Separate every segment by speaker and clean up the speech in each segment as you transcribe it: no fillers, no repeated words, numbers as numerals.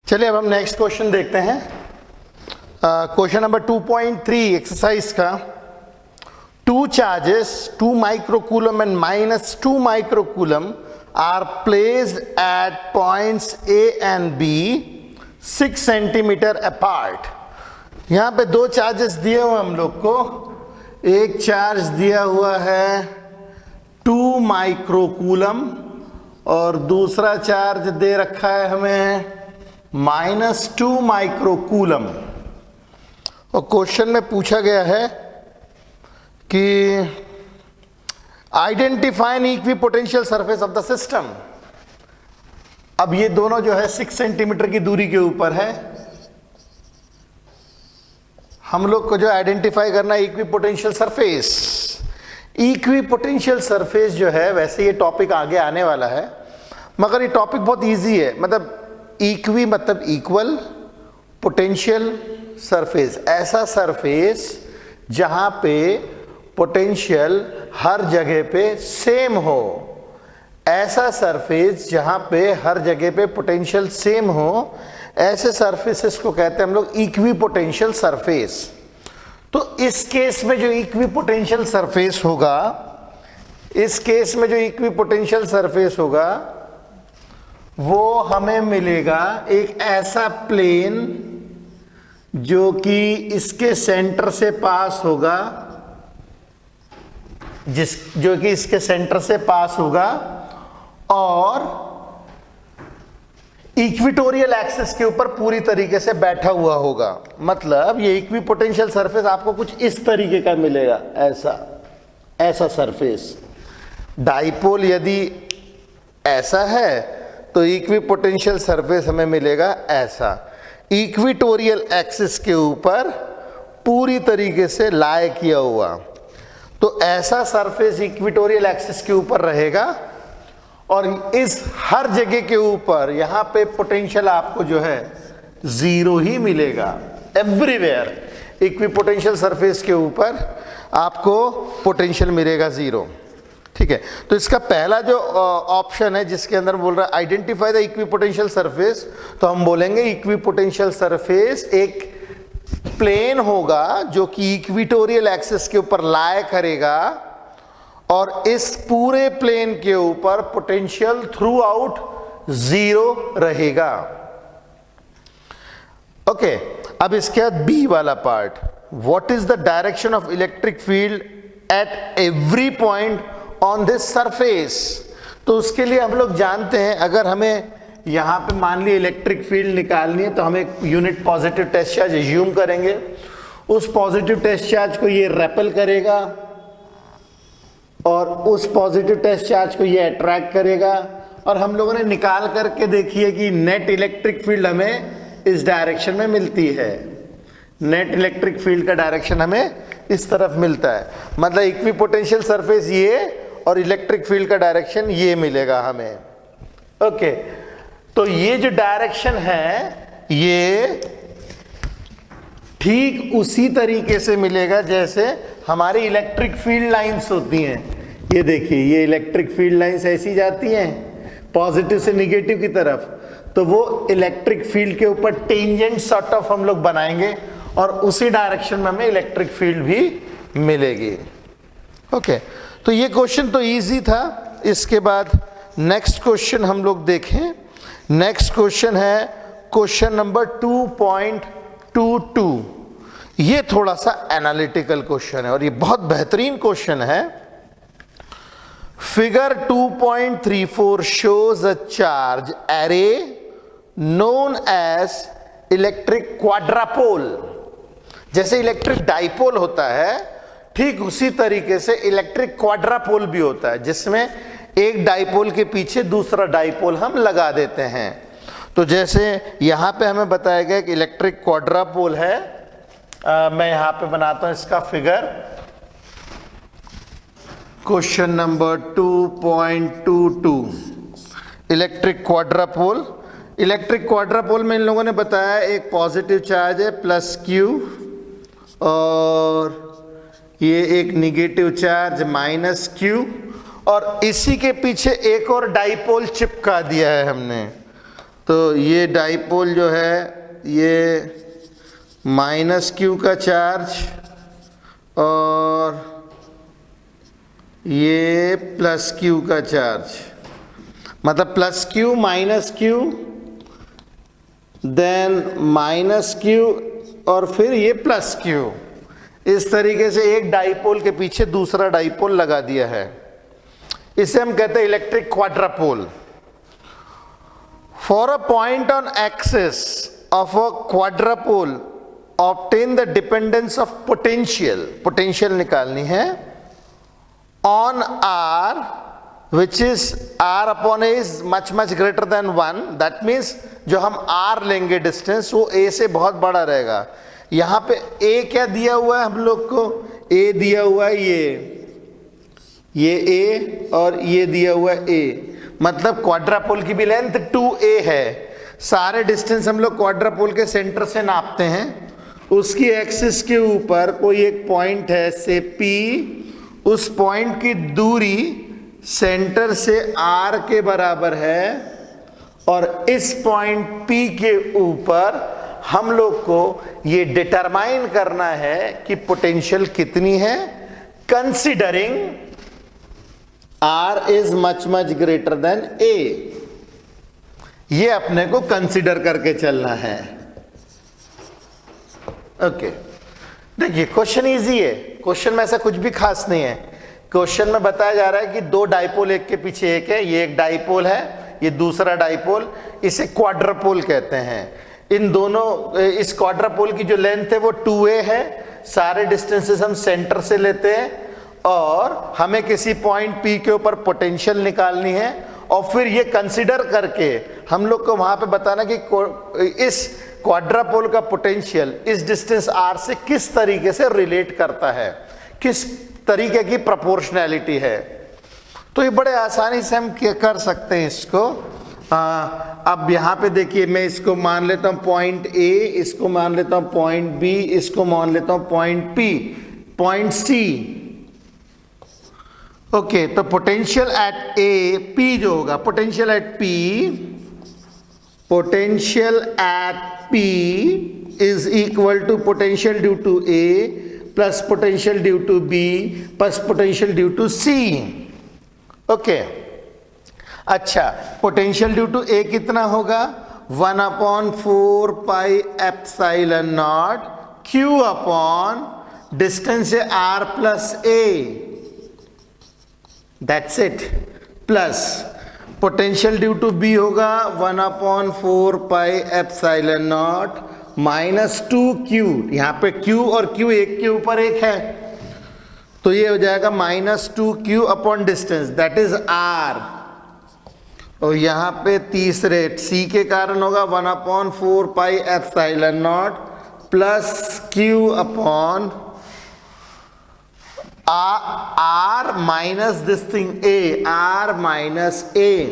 Speaker 1: चलिए अब हम नेक्स्ट क्वेश्चन देखते हैं। क्वेश्चन नंबर 2.3 एक्सरसाइज का। Two charges 2 microcoulomb and -2 microcoulomb are placed at points A and B 6 centimetre apart. यहाँ पे दो चार्जेस दिए हुए हम लोग को। एक चार्ज दिया हुआ है 2 माइक्रोकूलम और दूसरा चार्ज दे रखा है हमें -2 माइक्रोकूलम। और क्वेश्चन में पूछा गया है कि identify N equipotential surface of the system. अब ये दोनों जो है 6 सेंटीमीटर की दूरी के ऊपर है। हम लोग को जो आइडेंटिफाई करना है इक्विपोटेंशियल सरफेस। इक्विपोटेंशियल सरफेस जो है, वैसे ये टॉपिक आगे आने वाला है मगर ये टॉपिक बहुत इजी है। मतलब इक्वी मतलब इक्वल, पोटेंशियल सरफेस ऐसा सरफेस जहां पे पोटेंशियल हर जगह पे सेम हो। ऐसा सरफेस जहां पे हर जगह पे पोटेंशियल सेम हो, ऐसे सरफेसेस को कहते हैं हम लोग इक्विपोटेंशियल सरफेस। तो इस केस में जो इक्विपोटेंशियल सरफेस होगा, इस केस में जो इक्विपोटेंशियल सरफेस होगा वो हमें मिलेगा एक ऐसा प्लेन जो कि इसके सेंटर से पास होगा, जो कि इसके सेंटर से पास होगा और इक्विटोरियल एक्सिस के ऊपर पूरी तरीके से बैठा हुआ होगा। मतलब ये इक्विपोटेंशियल सरफेस आपको कुछ इस तरीके का मिलेगा, ऐसा सरफेस। डाइपोल यदि ऐसा है तो इक्विपोटेंशियल सरफेस हमें मिलेगा ऐसा, इक्विटोरियल एक्सिस के ऊपर पूरी तरीके से लाए किया हुआ। तो ऐसा सरफेस इक्विटोरियल एक्सिस के ऊपर रहेगा और इस हर जगह के ऊपर यहाँ पे पोटेंशियल आपको जो है 0 ही मिलेगा। एवरीवेयर इक्विपोटेंशियल सरफेस के ऊपर आपको पोटेंशियल मिलेगा 0। ठीक है, तो इसका पहला जो ऑप्शन है जिसके अंदर बोल रहा है आइडेंटिफाई द इक्विपोटेंशियल सरफेस, तो हम बोलेंगे इक्विपोटेंशियल सरफेस एक प्लेन होगा जो कि इक्विटोरियल एक्सिस के ऊपर लाए करेगा और इस पूरे प्लेन के ऊपर पोटेंशियल थ्रू आउट 0 रहेगा। ओके, अब इसके बाद बी वाला part, what is the direction of electric field at every point on this surface. तो उसके लिए हम लोग जानते हैं, अगर हमें यहां पे मान ली इलेक्ट्रिक फील्ड निकालनी है तो हम एक unit positive test charge assume करेंगे। उस पॉजिटिव टेस्ट चार्ज को ये रेपेल करेगा और उस पॉजिटिव टेस्ट चार्ज को ये अट्रैक्ट करेगा। और हम लोगों ने निकाल करके देखी है कि नेट इलेक्ट्रिक फील्ड हमें इस डायरेक्शन में मिलती है। नेट इलेक्ट्रिक फील्ड का डायरेक्शन हमें इस तरफ मिलता है। मतलब इक्विपोटेंशियल सरफेस ये और इलेक्ट्रिक फील्ड का डायरेक्शन ये मिलेगा हमें। ओके, तो ये जो डायरेक्शन है ये ठीक उसी तरीके से मिलेगा जैसे हमारी इलेक्ट्रिक फील्ड लाइंस होती हैं। ये देखिए, ये इलेक्ट्रिक फील्ड लाइंस ऐसी जाती हैं पॉजिटिव से निगेटिव की तरफ, तो वो इलेक्ट्रिक फील्ड के ऊपर टेंजेंट सॉर्ट ऑफ हम लोग बनाएंगे और उसी डायरेक्शन में हमें इलेक्ट्रिक फील्ड भी मिलेगी। ओके, तो ये क्वेश्चन तो इजी था। इसके बाद नेक्स्ट क्वेश्चन हम लोग देखें। नेक्स्ट क्वेश्चन है क्वेश्चन नंबर 2.22। ये थोड़ा सा एनालिटिकल क्वेश्चन है और ये बहुत बेहतरीन क्वेश्चन है। Figure 2.34 shows a charge array known as electric quadrupole. जैसे इलेक्ट्रिक डाइपोल होता है, ठीक उसी तरीके से इलेक्ट्रिक क्वाड्रापोल भी होता है, जिसमें एक डाइपोल के पीछे दूसरा डाइपोल हम लगा देते हैं। तो जैसे यहां पे हमें बताया गया कि इलेक्ट्रिक क्वाड्रापोल है। मैं यहां पे बनाता हूं इसका figure. Question number 2.22 electric quadrupole. Electric quadrupole में इन लोगों ने बताया एक पॉजिटिव चार्ज है +q और ये एक निगेटिव चार्ज -q और इसी के पीछे एक और डाइपोल चिपका दिया है हमने। तो ये डाइपोल जो है ये माइनस क्यू का चार्ज और ये प्लस क्यू का चार्ज, मतलब plus Q minus Q then minus Q और फिर ये प्लस क्यू। इस तरीके से एक डाइपोल के पीछे दूसरा डाइपोल लगा दिया है। इसे हम कहते हैं electric quadrupole. For a point on axis of a quadrupole obtain the dependence of potential, potential निकालनी है, on R which is r upon a is much greater than 1, that means जो हम r लेंगे डिस्टेंस वो a से बहुत बड़ा रहेगा। यहाँ पे a क्या दिया हुआ है हम लोग को, a दिया हुआ है ये a और ये दिया हुआ है a, मतलब क्वाड्रापोल की भी लेंथ 2a है। सारे डिस्टेंस हम लोग क्वाड्रापोल के सेंटर से नापते हैं। उसकी एक्सिस के ऊपर कोई एक पॉइंट है से p, उस पॉइंट की दूरी सेंटर से r के बराबर है और इस पॉइंट P के ऊपर हम लोग को ये डिटरमाइन करना है कि पोटेंशियल कितनी है, considering R is much greater than A। ये अपने को कंसीडर करके चलना है। ओके, देखिए क्वेश्चन इजी है, क्वेश्चन में ऐसा कुछ भी खास नहीं है। क्वेश्चन में बताया जा रहा है कि दो डाइपोल एक के पीछे एक है, ये एक डाइपोल है, ये दूसरा डाइपोल, इसे क्वाड्रापोल कहते हैं। इन दोनों, इस क्वाड्रापोल की जो लेंथ है वो 2a है। सारे डिस्टेंसेस हम सेंटर से लेते हैं और हमें किसी पॉइंट P के ऊपर पोटेंशियल निकालनी है और फिर ये कंसिडर करके हम लोग को वहां पे बताना कि इस क्वाड्रापोल का पोटेंशियल इस डिस्टेंस r से किस तरीके से रिलेट करता है, किस तरीके की प्रोपोर्शनैलिटी है। तो ये बड़े आसानी से हम कर सकते हैं इसको। अब यहाँ पे देखिए, मैं इसको मान लेता हूँ पॉइंट A, इसको मान लेता हूँ पॉइंट B, इसको मान लेता हूँ point P, point C। Okay, तो पोटेंशियल एट A, P जो होगा, potential at P is equal to potential due to A plus potential due to B plus potential due to C। Okay, अच्छा, potential due to A कितना होगा, 1/4 pi epsilon naught Q upon distance है R plus A, that's it, plus potential due to B होगा 1/4 pi epsilon not -2Q, यहाँ पे Q और Q एक के ऊपर एक है, तो ये हो जाएगा -2Q upon distance, that is R। और यहाँ पे तीसरे C के कारण होगा 1/4 pi epsilon not plus Q upon R minus this thing A, R minus A।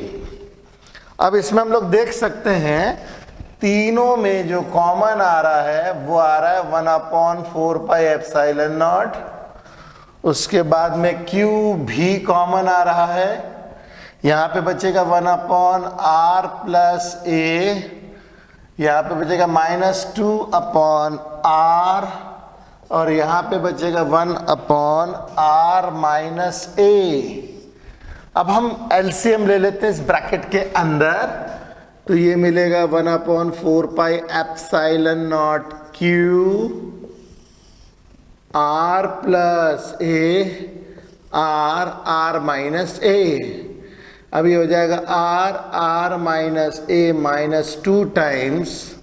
Speaker 1: अब इसमें हम लोग देख सकते हैं तीनों में जो कॉमन आ रहा है वो आ रहा है 1/4 पाई एप्सिलॉन नॉट, उसके बाद में Q भी कॉमन आ रहा है, यहाँ पे बचेगा 1/R प्लस A, यहाँ पे बचेगा -2/R और यहाँ पे बचेगा 1/R माइनस A। अब हम एलसीएम ले लेते हैं इस ब्रैकेट के अंदर, तो ये मिलेगा 1/4 pi epsilon naught Q R plus A, R minus A। अब ये हो जाएगा R minus A -2 times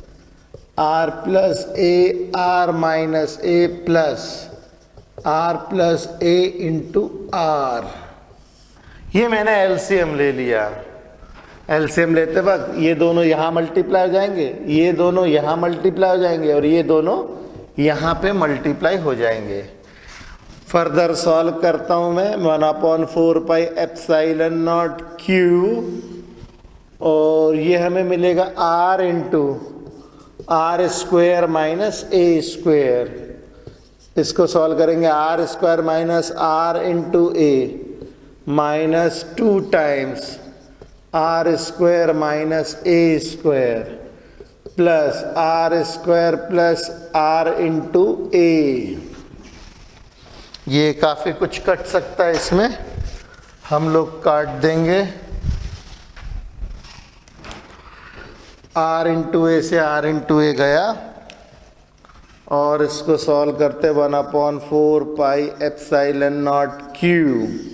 Speaker 1: R plus A, R minus A plus A into R। ये मैंने एलसीएम ले लिया। एलसीएम लेते वक्त ये दोनों यहाँ मल्टीप्लाई हो जाएंगे, ये दोनों यहाँ मल्टीप्लाई हो जाएंगे और ये दोनों यहाँ पे मल्टीप्लाई हो जाएंगे। फर्दर सॉल्व करता हूँ मैं, 1/4 पाई एप्सिलॉन नॉट Q और ये हमें मिलेगा R into R square minus A square. इसको सॉल्व करेंगे, R square minus R into A -2 times R square minus A square plus R square plus R into A. ये काफ़ी कुछ cut सकता है, इसमें हम लोग काट देंगे। आर इंटू ए से आर इंटू ए गया और इसको सॉल्व करते 1/4 pi epsilon naught cube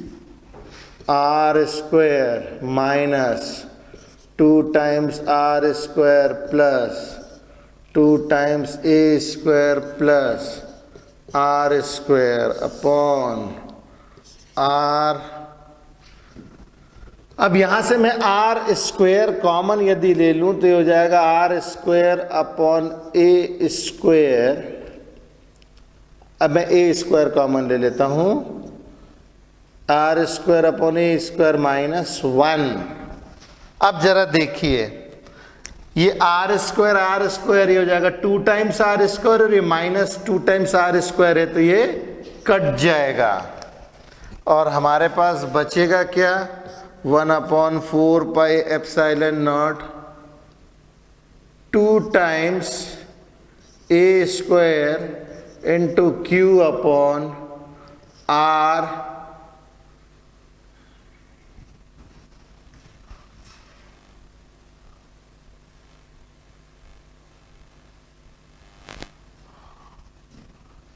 Speaker 1: R square minus 2 times R square plus 2 times A square plus R square upon R. अब यहाँ से मैं आर स्क्वायर कॉमन यदि ले लूँ तो ये हो जाएगा R square upon A square. अब मैं ए स्क्वायर कॉमन ले लेता हूँ, R square upon A square minus 1। अब जरा देखिए, ये आर स्क्वायर ये हो जाएगा 2 टाइम्स आर स्क्वायर और ये माइनस 2 टाइम्स आर स्क्वायर है, तो ये कट जाएगा और हमारे पास बचेगा क्या, 1/4 pi epsilon naught 2 times A square into Q upon R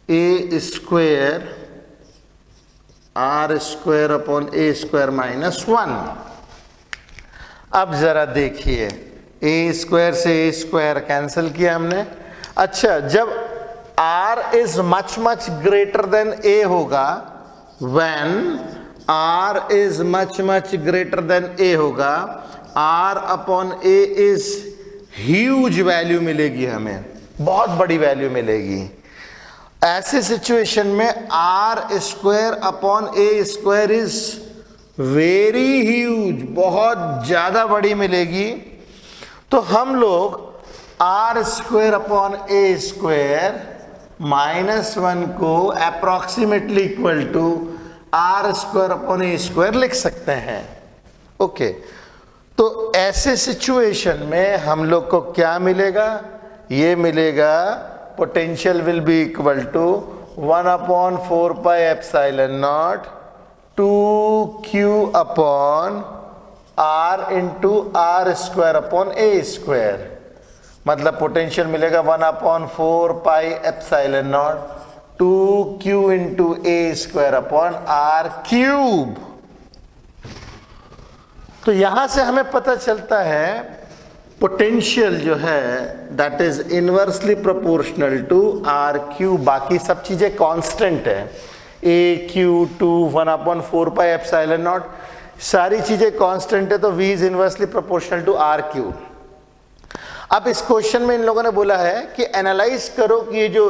Speaker 1: A square R square upon A square minus 1। अब जरा देखिए, ए स्क्वायर से ए स्क्वायर कैंसिल किया हमने। अच्छा, जब R is much much greater than A होगा, when R is much much greater than A होगा, R upon A is huge value मिलेगी, हमें बहुत बड़ी वैल्यू मिलेगी। ऐसे सिचुएशन में R square upon A square is very huge, बहुत ज्यादा बड़ी मिलेगी। तो हम लोग R square upon A square minus 1 को approximately equal to R square upon A square लिख सकते हैं। ओके, तो ऐसे सिचुएशन में हम लोग को क्या मिलेगा, ये मिलेगा potential will be equal to 1/4 pi epsilon naught 2q upon r into r square upon a square। मतलब पोटेंशियल मिलेगा 1/4 pi epsilon naught 2q into a square upon r cube। तो यहां से हमें पता चलता है पोटेंशियल जो है that is inversely proportional to R Q. बाकी सब चीजें कांस्टेंट है, A Q 2 1/4 pi epsilon naught, सारी चीजें कांस्टेंट है, तो v is inversely proportional to R Q. अब इस क्वेश्चन में इन लोगों ने बोला है कि एनालाइज करो कि ये जो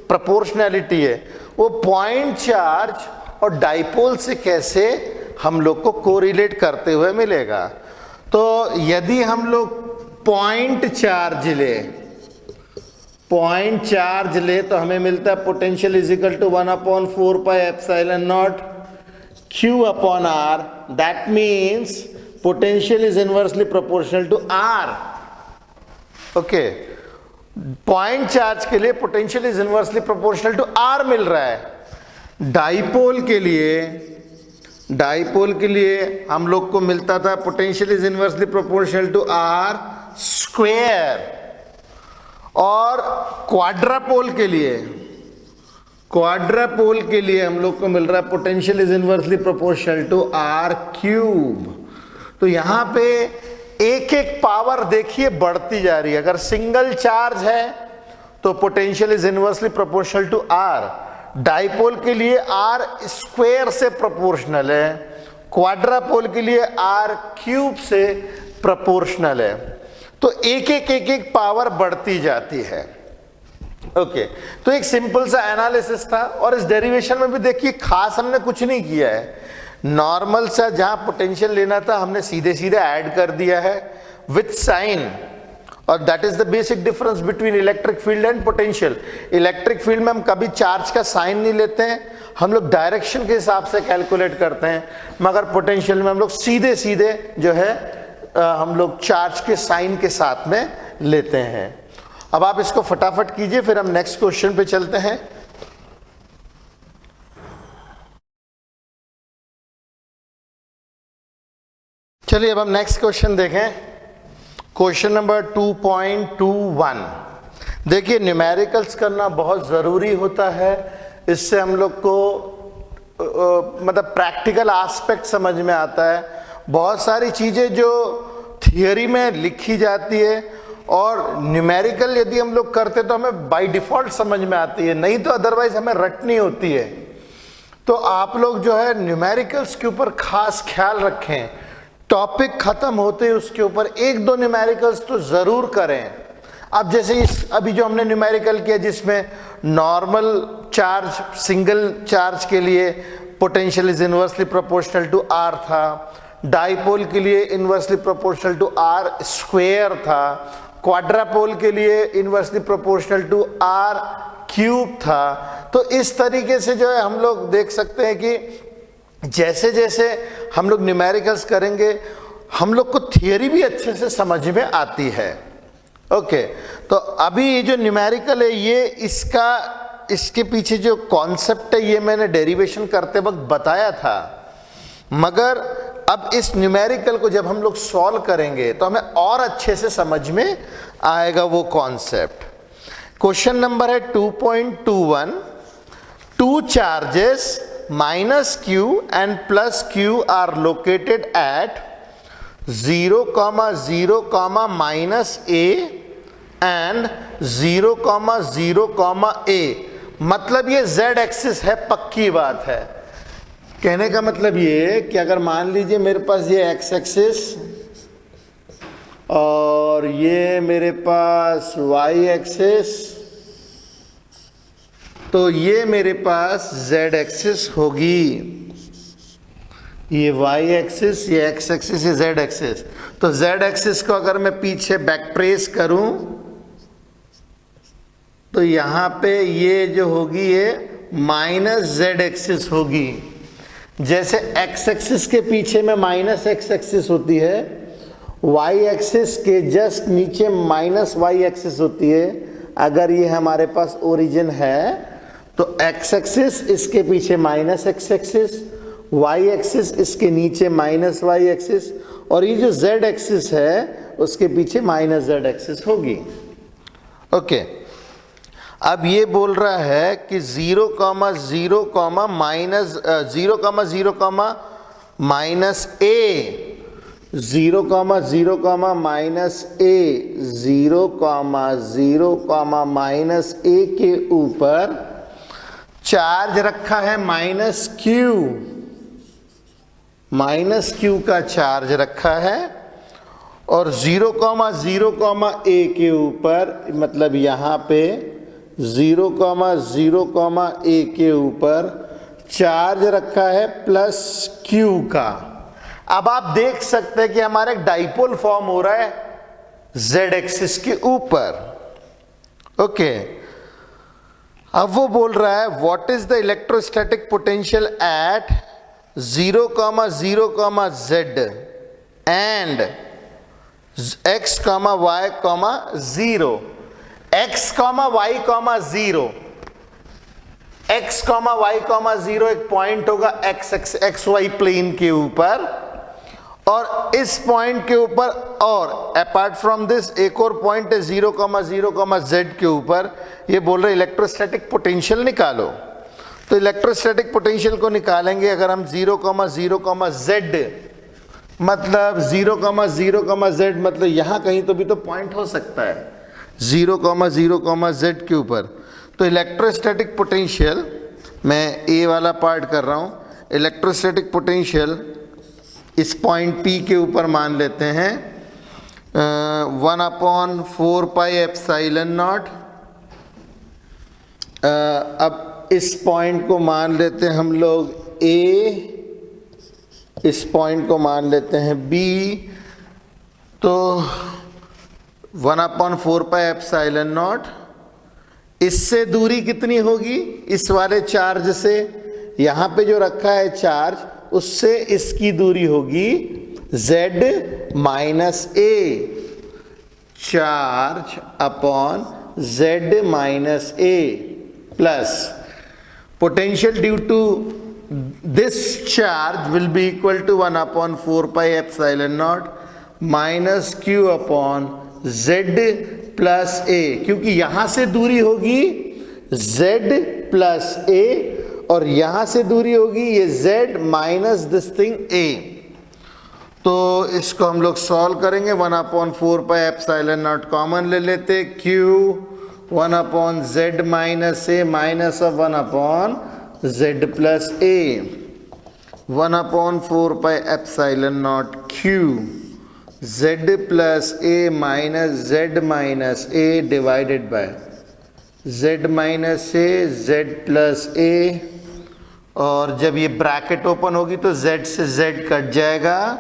Speaker 1: प्रोपोर्शनैलिटी है वो पॉइंट चार्ज और डाइपोल से कैसे हम लोग को कोरिलेट करते हुए मिलेगा। तो यदि हम लोग पॉइंट चार्ज ले तो हमें मिलता है potential is equal to 1/4 pi epsilon naught q upon r। That means potential is inversely proportional to r। Okay, point charge के लिए potential is inversely proportional to r मिल रहा है। डाइपोल के लिए हम लोग को मिलता था potential is inversely proportional to r square, और क्वाड्रापोल के लिए हम लोग को मिल रहा है potential is inversely proportional to r cube. तो यहां पे एक एक पावर देखिए बढ़ती जा रही है। अगर सिंगल चार्ज है तो potential is inversely proportional to r, dipole के लिए r स्क्वायर से प्रोपोर्शनल है, क्वाड्रापोल के लिए r क्यूब से प्रोपोर्शनल है। तो एक एक पावर बढ़ती जाती है। ओके, तो एक सिंपल सा एनालिसिस था, और इस डेरिवेशन में भी देखिए खास हमने कुछ नहीं किया है। नॉर्मल सा जहां पोटेंशियल लेना था हमने सीधे सीधे ऐड कर दिया है विथ साइन, और that is the basic difference between electric field and potential. Electric field में हम कभी चार्ज का साइन नहीं लेते हैं, हम लोग डायरेक्शन के हिसाब से कैलकुलेट करते हैं, मगर पोटेंशियल में हम लोग सीधे सीधे जो है हम लोग चार्ज के साइन के साथ में लेते हैं। अब आप इसको फटाफट कीजिए, फिर हम नेक्स्ट क्वेश्चन पे चलते हैं। चलिए अब हम नेक्स्ट क्वेश्चन देखें। Question number 2.21। देखिए न्यूमेरिकल्स करना बहुत ज़रूरी होता है, इससे हम लोग को मतलब प्रैक्टिकल एस्पेक्ट समझ में आता है। बहुत सारी चीज़ें जो थियोरी में लिखी जाती है और न्यूमेरिकल यदि हम लोग करते तो हमें बाय डिफ़ॉल्ट समझ में आती है, नहीं तो अदरवाइज हमें रटनी होती है। तो आप लोग जो है न्यूमेरिकल्स के ऊपर खास ख्याल रखें, टॉपिक खत्म होते ही उसके ऊपर एक दो न्यूमेरिकल्स तो ज़रूर करें। अब जैसे इस अभी जो हमने न्यूमेरिकल किया जिसमें नॉर्मल चार्ज सिंगल चार्ज के लिए potential is inversely proportional to R था, डाइपोल के लिए inversely proportional to R square था, क्वाड्रापोल के लिए inversely proportional to R cube था। तो इस तरीके से जो है हम लोग देख सकते हैं कि जैसे जैसे हम लोग न्यूमेरिकल्स करेंगे हम लोग को थियरी भी अच्छे से समझ में आती है। ओके, तो अभी ये जो न्यूमेरिकल है ये इसके पीछे जो कॉन्सेप्ट है ये मैंने डेरिवेशन करते वक्त बताया था, मगर अब इस न्यूमेरिकल को जब हम लोग सॉल्व करेंगे तो हमें और अच्छे से समझ में आएगा वो कॉन्सेप्ट। क्वेश्चन नंबर है 2.21। Two charges minus q and plus q are located at 0, 0, minus a and 0, 0, a। मतलब ये z एक्सिस है, पक्की बात है। कहने का मतलब ये कि अगर मान लीजिए मेरे पास ये x एक्सिस और ये मेरे पास y एक्सिस, तो ये मेरे पास z एक्सिस होगी, ये y एक्सिस, ये x एक्सिस, ये z एक्सिस। तो z एक्सिस को अगर मैं पीछे बैक प्रेस करूं तो यहाँ पे ये जो होगी ये माइनस z एक्सिस होगी। जैसे x एक्सिस के पीछे में माइनस x एक्सिस होती है, y एक्सिस के जस्ट नीचे माइनस y एक्सिस होती है। अगर ये हमारे पास ओरिजिन है तो x एक्सिस इसके पीछे minus x axis, y axis इसके नीचे माइनस y एक्सिस, और ये जो z एक्सिस है उसके पीछे माइनस z एक्सिस होगी। ओके, अब ये बोल रहा है कि 0, 0, minus 0, 0, minus a, 0, 0, minus a, 0, 0, minus a के ऊपर चार्ज रखा है माइनस क्यू का चार्ज रखा है, और 0, 0, a के ऊपर मतलब यहाँ पे 0, 0, a के ऊपर चार्ज रखा है प्लस q का। अब आप देख सकते हैं कि हमारा एक डाइपोल फॉर्म हो रहा है z एक्सिस के ऊपर। ओके, अब वो बोल रहा है what is the electrostatic potential at 0, 0, z and x, y, 0। x, y, 0, x, y, 0 एक पॉइंट होगा x y प्लेन के ऊपर, और इस पॉइंट के ऊपर और अपार्ट फ्रॉम दिस एक और पॉइंट है 0, 0, z के ऊपर। ये बोल रहे इलेक्ट्रोस्टैटिक पोटेंशियल निकालो। तो इलेक्ट्रोस्टैटिक पोटेंशियल को निकालेंगे अगर हम 0, 0, z, मतलब 0, 0, z मतलब यहाँ कहीं तो भी तो पॉइंट हो सकता है 0, 0, z के ऊपर। तो इलेक्ट्रोस्टैटिक पोटेंशियल, मैं ए वाला पार्ट कर रहा हूँ, इलेक्ट्रोस्टैटिक पोटेंशियल इस पॉइंट P के ऊपर मान लेते हैं 1/4 पाई एप्सिलॉन नॉट। अब इस पॉइंट को मान लेते हैं हम लोग A, इस पॉइंट को मान लेते हैं B, तो 1/4 पाई एप्सिलॉन नॉट। इससे दूरी कितनी होगी इस वाले चार्ज से, यहाँ पे जो रखा है चार्ज उससे इसकी दूरी होगी Z minus A charge upon Z minus A plus potential due to this charge will be equal to 1 upon 4 pi epsilon naught minus q upon z plus a, क्योंकि यहां से दूरी होगी z plus a और यहां से दूरी होगी ये z minus this thing a। तो इसको हम लोग सॉल्व करेंगे। 1 अपॉन 4 पाई एप्सिलॉन नॉट कॉमन ले लेते, q 1 upon z minus a minus of 1 upon z plus a, 1 upon 4 pi epsilon naught q z plus a minus z minus a divided by z minus a z plus a, और जब ये bracket open होगी तो z से z cut जाएगा।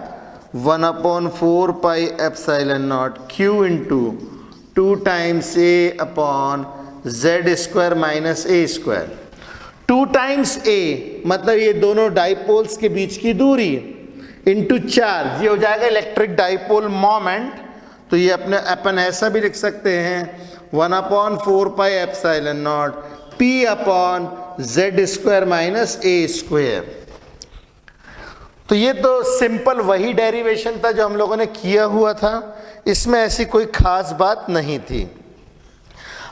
Speaker 1: 1 upon 4 pi epsilon naught q into 2 times a upon z square minus a square. 2 times a मतलब ये दोनों डाइपोल्स के बीच की दूरी इंटू चार्ज, ये हो जाएगा इलेक्ट्रिक डाइपोल मोमेंट। तो ये अपन ऐसा भी लिख सकते हैं 1 upon 4 pi epsilon not p upon z square minus a square. तो ये तो सिंपल वही डेरिवेशन था जो हम लोगों ने किया हुआ था, इसमें ऐसी कोई खास बात नहीं थी।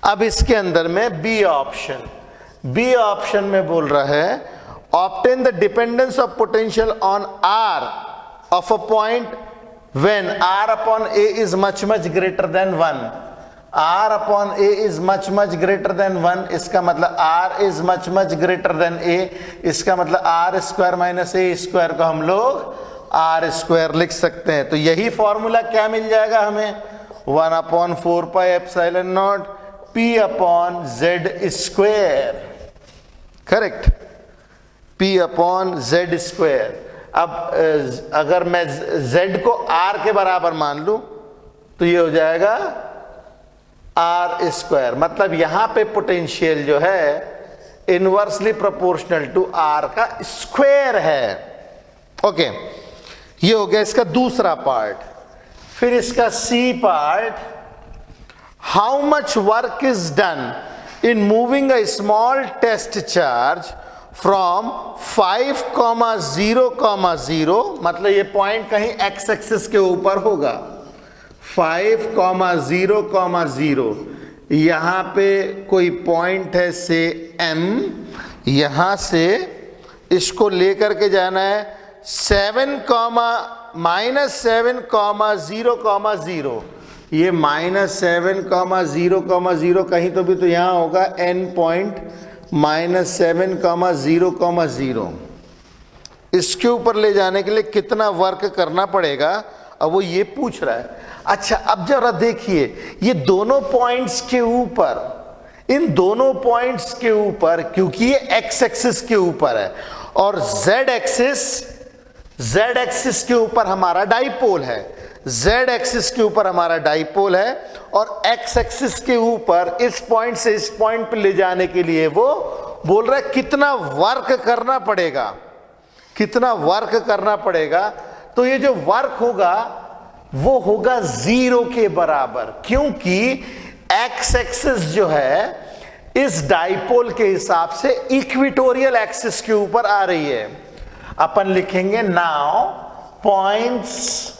Speaker 1: अब इसके अंदर में बी ऑप्शन में बोल रहा है obtain the dependence of potential on R of a point when R upon A is much greater than 1। r upon a is much greater than 1, इसका मतलब r is much greater than a, इसका मतलब r square minus a square को हम लोग r square लिख सकते हैं। तो यही फॉर्मूला क्या मिल जाएगा हमें, 1 upon 4 pi epsilon not p upon z square, correct, p upon z square. अब अगर मैं z को r के बराबर मान लूं तो ये हो जाएगा आर स्क्वायर, मतलब यहां पे पोटेंशियल जो है इनवर्सली प्रोपोर्शनल टू आर का स्क्वायर है। ओके, ये हो गया इसका दूसरा पार्ट। फिर इसका C part, how much work is done in moving a small test charge from 5,0,0, मतलब ये पॉइंट कहीं एक्स एक्सिस के ऊपर होगा, 5,0,0 यहाँ पे कोई पॉइंट है से m, यहाँ से इसको लेकर के जाना है 7,-7,0,0, ये -7,0,0 कहीं तो भी तो यहाँ होगा n पॉइंट -7,0,0। इसके ऊपर ले जाने के लिए कितना वर्क करना पड़ेगा, अब वो ये पूछ रहा है। अच्छा, अब जरा देखिए ये दोनों पॉइंट्स के ऊपर, इन दोनों पॉइंट्स के ऊपर, क्योंकि ये एक्स एक्सिस के ऊपर है और जेड एक्सिस के ऊपर हमारा डाइपोल है, जेड एक्सिस के ऊपर हमारा डाइपोल है, और एक्स एक्सिस के ऊपर इस पॉइंट से इस पॉइंट पर ले जाने के लिए वो बोल रहा है कितना वर्क करना पड़ेगा, कितना वर्क करना पड़ेगा। तो ये जो वर्क होगा वो होगा 0 के बराबर, क्योंकि एक्स एक्सिस जो है इस डाइपोल के हिसाब से इक्वेटोरियल एक्सिस के ऊपर आ रही है। अपन लिखेंगे now points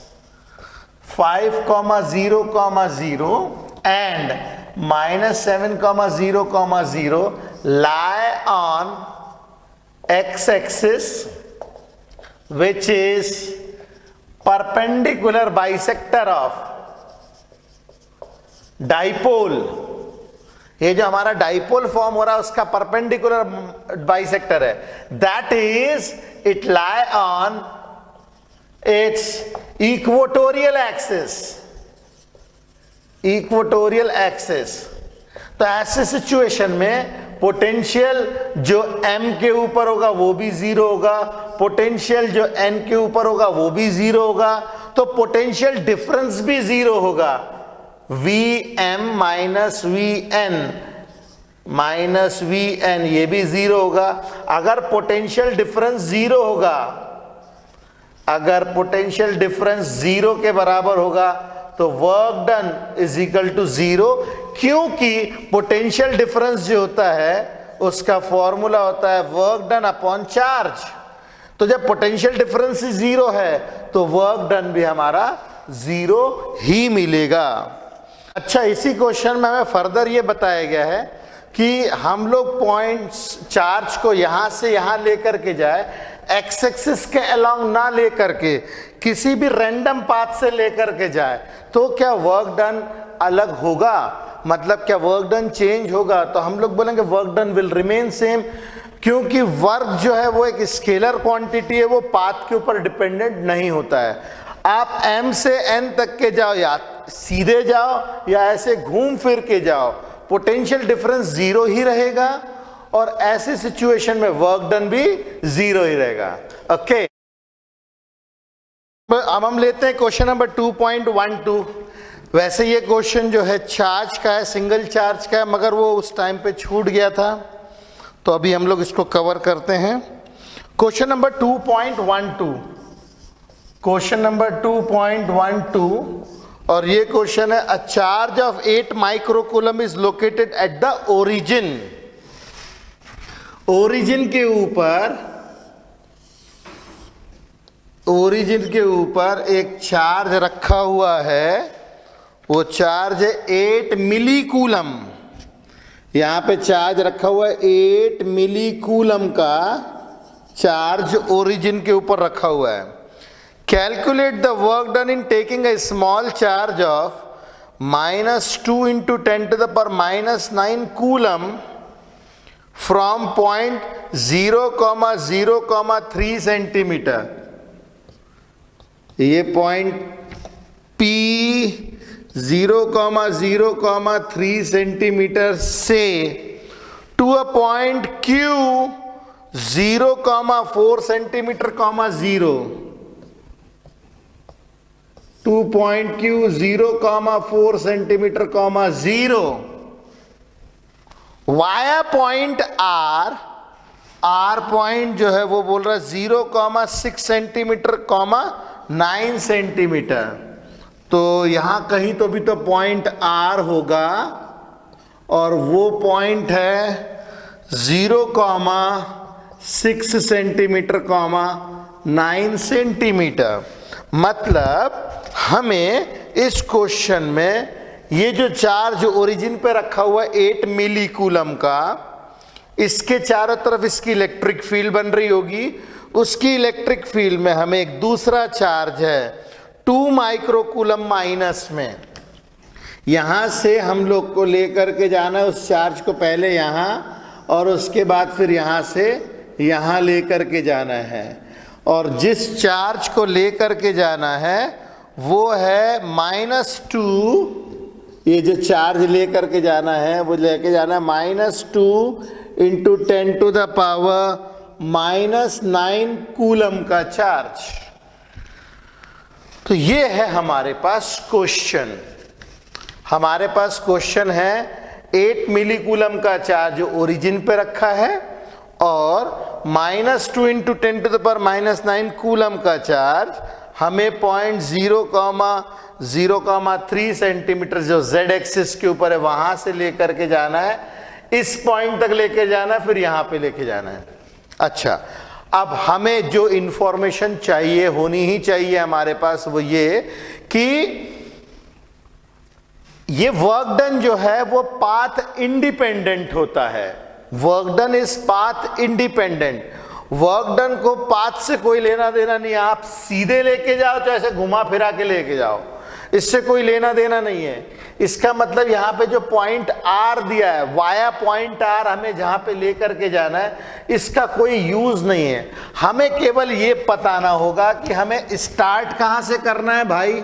Speaker 1: 5,0,0 and -7,0,0 lie on x axis which is perpendicular bisector of dipole. ये जो हमारा डाइपोल फॉर्म हो रहा है उसका परपेंडिकुलर बाइसेक्टर है, that is it lie on it's equatorial axis, equatorial axis. तो ऐसे सिचुएशन में पोटेंशियल जो m के ऊपर होगा वो भी 0 होगा, पोटेंशियल जो n के ऊपर होगा वो भी 0 होगा, तो पोटेंशियल डिफरेंस भी 0 होगा, Vm माइनस Vn ये भी 0 होगा। अगर पोटेंशियल डिफरेंस 0 होगा अगर पोटेंशियल डिफरेंस जीरो के बराबर होगा तो work done is equal to zero, क्योंकि पोटेंशियल डिफरेंस जो होता है उसका फॉर्मूला होता है वर्क डन अपॉन चार्ज। तो जब पोटेंशियल डिफरेंस जीरो है तो वर्क डन भी हमारा जीरो ही मिलेगा। अच्छा, इसी क्वेश्चन में हमें फर्दर ये बताया गया है कि हम लोग पॉइंट्स चार्ज को यहां से यहां लेकर के जाए, एक्स एक्सिस के अलोंग ना लेकर के किसी भी रैंडम पाथ से लेकर के जाए, तो क्या वर्क डन अलग होगा? मतलब क्या वर्क डन चेंज होगा? तो हम लोग बोलेंगे work done will remain same, क्योंकि वर्क जो है वो एक स्केलर क्वांटिटी है, वो पाथ के ऊपर डिपेंडेंट नहीं होता है। आप m से n तक के जाओ, या सीधे जाओ या ऐसे घूम फिर के जाओ, पोटेंशियल डिफरेंस जीरो ही रहेगा और ऐसे सिचुएशन में वर्क डन भी जीरो ही रहेगा। ओके, अब हम लेते हैं क्वेश्चन नंबर 2.12। वैसे ये क्वेश्चन जो है चार्ज का है, सिंगल चार्ज का है, मगर वो उस टाइम पे छूट गया था, तो अभी हम लोग इसको कवर करते हैं। क्वेश्चन नंबर 2.12, क्वेश्चन नंबर 2.12, और ये क्वेश्चन है, a charge of 8 microcoulomb is located at the origin. Origin के ऊपर एक चार्ज रखा हुआ है, वो चार्ज है 8 मिली कूलम। यहां पे चार्ज रखा हुआ है 8 मिली कूलम का चार्ज ओरिजिन के ऊपर रखा हुआ है। Calculate the work done in taking a small charge of -2 × 10⁻⁻9 coulomb from point 0,0,3 centimetre. ये पॉइंट P 0,0,3 सेंटीमीटर से to a point Q 0,4 centimetre, 0 to point Q 0,4 centimetre, 0 via point R point जो है वो बोल रहा है 0,6 सेंटीमीटर, 9 सेंटीमीटर। तो यहां कहीं तो भी तो पॉइंट R होगा और वो पॉइंट है 0,6 सेंटीमीटर, 9 सेंटीमीटर। मतलब हमें इस क्वेश्चन में ये जो चार्ज ओरिजिन पे रखा हुआ है 8 मिली कूलम का, इसके चारों तरफ इसकी इलेक्ट्रिक फील्ड बन रही होगी। उसकी इलेक्ट्रिक फील्ड में हमें एक दूसरा चार्ज है 2 माइक्रोकूलम माइनस में। यहां से हम लोग को लेकर के जाना है उस चार्ज को, पहले यहां और उसके बाद फिर यहां से यहां लेकर के जाना है। और जिस चार्ज को लेकर के जाना है वो है -2। ये जो चार्ज लेकर के जाना है वो लेके जाना है -2 × 10⁻⁻9 कूलम का चार्ज। तो ये है हमारे पास क्वेश्चन। हमारे पास क्वेश्चन है 8 मिली कूलम का चार्ज ओरिजिन पे रखा है और -2 × 10⁻⁻9 कूलम का चार्ज हमें पॉइंट 0,0,3 सेंटीमीटर जो z एक्सिस के ऊपर है वहां से लेकर के जाना है, इस पॉइंट तक लेके जाना है, फिर यहां पे लेके जाना है। अच्छा, अब हमें जो इंफॉर्मेशन चाहिए, होनी ही चाहिए हमारे पास, वो ये कि ये वर्क डन जो है वो पाथ इंडिपेंडेंट होता है। Work done is path independent. Work done को पाथ से कोई लेना देना नहीं है। आप सीधे लेके जाओ चाहे ऐसे घुमा फिरा के लेके जाओ, इससे कोई लेना देना नहीं है। इसका मतलब यहाँ पे जो पॉइंट R दिया है, वाया पॉइंट R हमें जहाँ पे लेकर के जाना है, इसका कोई यूज नहीं है। हमें केवल ये बताना होगा कि हमें स्टार्ट कहाँ से करना है भाई,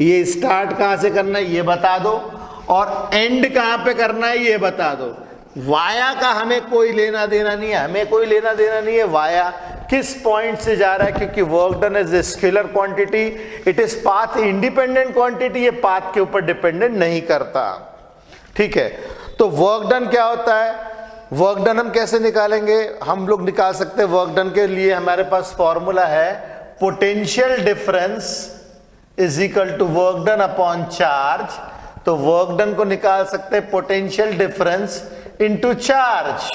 Speaker 1: ये स्टार्ट कहाँ से करना है ये बता दो, और एंड कहाँ पे करना है ये बता दो। वाया का हमें कोई लेना देना नहीं है, हमें कोई लेना देना नहीं है वाया किस पॉइंट से जा रहा है, क्योंकि work done is a scalar quantity, it is path independent quantity, ये पाथ के ऊपर डिपेंडेंट नहीं करता। ठीक है, तो वर्क डन क्या होता है, वर्क डन हम कैसे निकालेंगे, हम लोग निकाल सकते हैं। वर्क डन के लिए हमारे पास फॉर्मूला है potential difference is equal to work done upon charge, तो वर्क डन को निकाल सकते हैं potential difference into charge.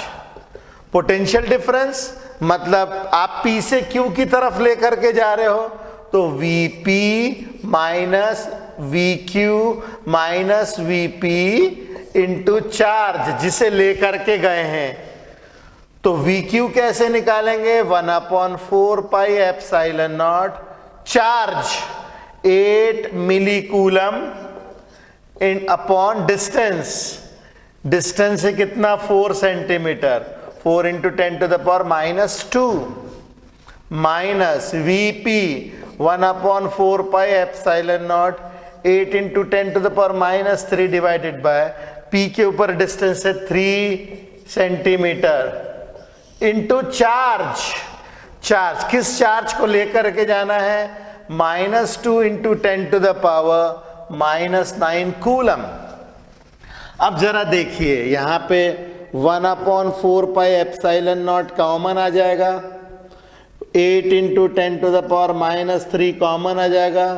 Speaker 1: Potential difference मतलब आप P से Q की तरफ लेकर के जा रहे हो, तो Vp minus VQ minus Vp into charge जिसे लेकर के गए हैं। तो VQ कैसे निकालेंगे? 1/4 pi epsilon naught charge 8 milli coulomb in upon distance. Distance है कितना? 4 centimetre. 4 into 10 to the power -2 minus VP 1/4 pi epsilon naught 8 into 10 to the power -3 by बाय P के ऊपर डिस्टेंस है 3 सेंटीमीटर इंटू चार्ज। चार्ज किस charge को लेकर के जाना है? -2 into 10 to the power -9 coulomb. अब जरा देखिए यहां पे 1/4 पाई एप्सिलॉन नॉट कॉमन आ जाएगा, 8 into 10 to the power -3 common आ जाएगा,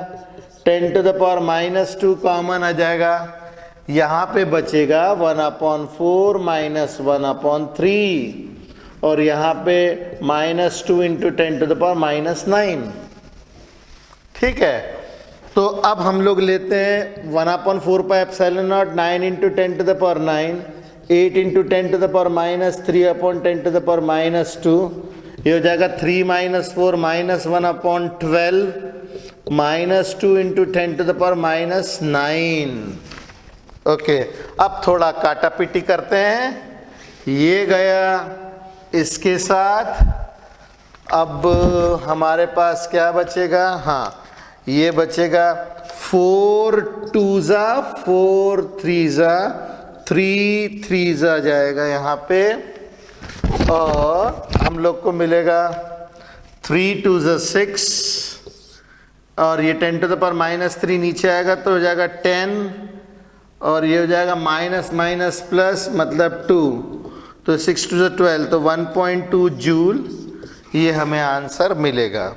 Speaker 1: 10 टू द पावर -2 कॉमन आ जाएगा। यहां पे बचेगा 1/4 माइनस 1/3 और यहाँ पे -2 इंटू 10 टू द पावर -9। ठीक है, तो अब हम लोग लेते हैं 1/4 pi epsilon naught 9 into 10 to the power 9, 8 into 10 to the power -3 upon 10 to the power -2। ये हो जाएगा 3 - 4 -1/12 -2 into 10 to the power -9। Okay, अब थोड़ा काटा पीटी करते हैं। ये गया इसके साथ। अब हमारे पास क्या बचेगा? हाँ, ये बचेगा 4 2 4 3 3 जाएगा यहाँ पे, और हम लोग को मिलेगा 3 2 6 और ये 10 टू द पावर -3 नीचे आएगा तो हो जाएगा 10 और ये हो जाएगा माइनस माइनस प्लस मतलब 2, तो 6 2 12 तो 1.2 जूल ये हमें आंसर मिलेगा।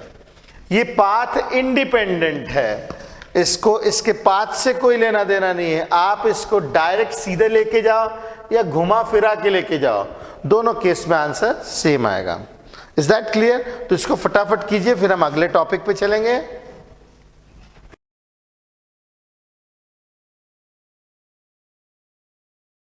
Speaker 1: ये पाथ इंडिपेंडेंट है, इसको इसके पाथ से कोई लेना देना नहीं है। आप इसको डायरेक्ट सीधे लेके जाओ या घुमा फिरा के लेके जाओ, दोनों केस में आंसर सेम आएगा। Is that clear? तो इसको फटाफट कीजिए, फिर हम अगले टॉपिक पे चलेंगे।